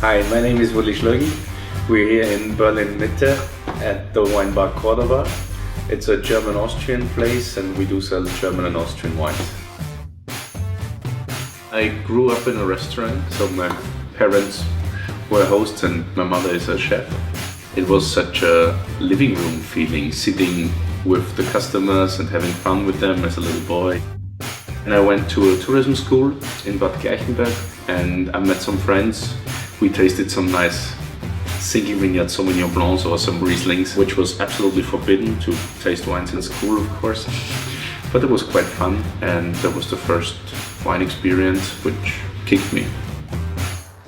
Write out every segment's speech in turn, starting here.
Hi, my name is Willi. We're here in Berlin Mitte at the wine bar Cordobar. It's a German-Austrian place and we do sell German and Austrian wines. I grew up in a restaurant, so my parents were hosts and my mother is a chef. It was such a living room feeling, sitting with the customers and having fun with them as a little boy. And I went to a tourism school in Bad Gleichenberg and I met some friends. We tasted some nice single vineyard Sauvignon Blancs or some Rieslings, which was absolutely forbidden to taste wines in school, of course. But it was quite fun and that was the first wine experience which kicked me.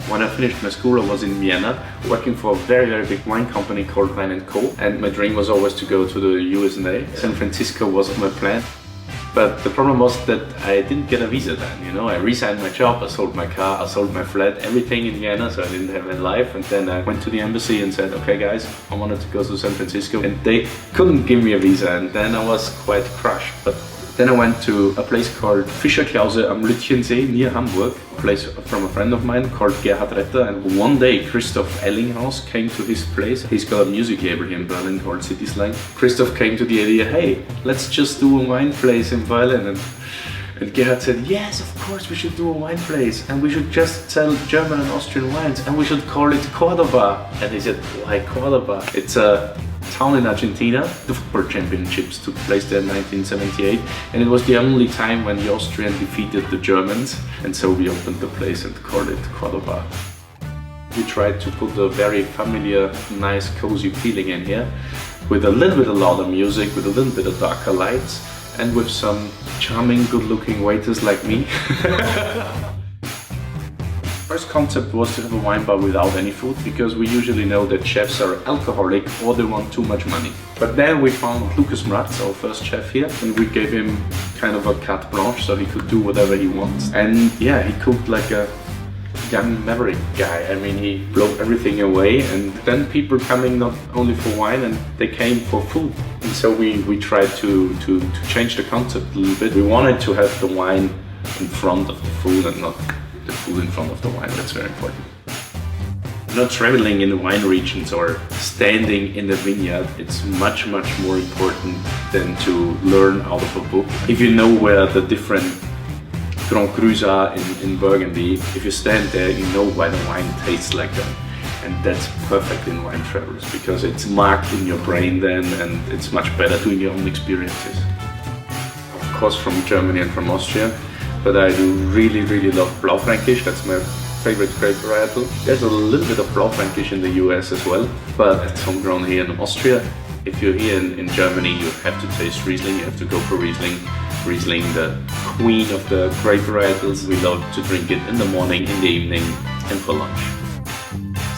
When I finished my school, I was in Vienna working for a very big wine company called Wein & Co. And my dream was always to go to the USA. San Francisco was my plan. But the problem was that I didn't get a visa then, you know. I resigned my job, I sold my car, I sold my flat, everything in Vienna, so I didn't have a life. And then I went to the embassy and said, okay guys, I wanted to go to San Francisco. And they couldn't give me a visa and then I was quite crushed. But then I went to a place called Fischerklause am Lütchensee near Hamburg, a place from a friend of mine called Gerhard Retter. And one day Christoph Ellinghaus came to his place. He's got a music label here in Berlin called City Slang. Christoph came to the idea, hey, let's just do a wine place in Berlin. And Gerhard said, yes, of course we should do a wine place and we should just sell German and Austrian wines and we should call it Cordobar. And he said, why Cordobar? It's a town in Argentina. The football championships took place there in 1978 and it was the only time when the Austrians defeated the Germans, and so we opened the place and called it Cordobar. We tried to put a very familiar, nice, cozy feeling in here with a little bit of louder music, with a little bit of darker lights and with some charming, good-looking waiters like me. First concept was to have a wine bar without any food, because we usually know that chefs are alcoholic or they want too much money. But then we found Lucas Mratz, our first chef here, and we gave him kind of a carte blanche so he could do whatever he wants. And yeah, he cooked like a young maverick guy. I mean, he blew everything away, and then people coming not only for wine, and they came for food. And so we tried to change the concept a little bit. We wanted to have the wine in front of the food and not the food in front of the wine. That's very important. Not traveling in the wine regions or standing in the vineyard, it's much more important than to learn out of a book. If you know where the different Grand Crus are in Burgundy, if you stand there, you know why the wine tastes like that. And that's perfect in wine travels because it's marked in your brain then, and it's much better doing your own experiences. Of course, from Germany and from Austria. But I do really love Blaufränkisch. That's my favorite grape varietal. There's a little bit of Blaufränkisch in the US as well, but it's homegrown here in Austria. If you're here in Germany, you have to taste Riesling, you have to go for Riesling. Riesling, the queen of the grape varietals. We love to drink it in the morning, in the evening, and for lunch.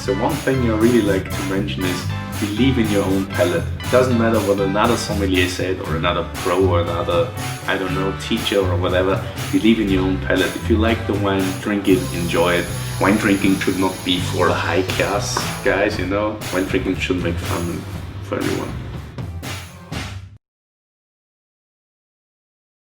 So one thing I really like to mention is believe in your own palate. It doesn't matter what another sommelier said or another pro or another, I don't know, teacher or whatever. Believe in your own palate. If you like the wine, drink it, enjoy it. Wine drinking should not be for high class guys, you know. Wine drinking should make fun for everyone.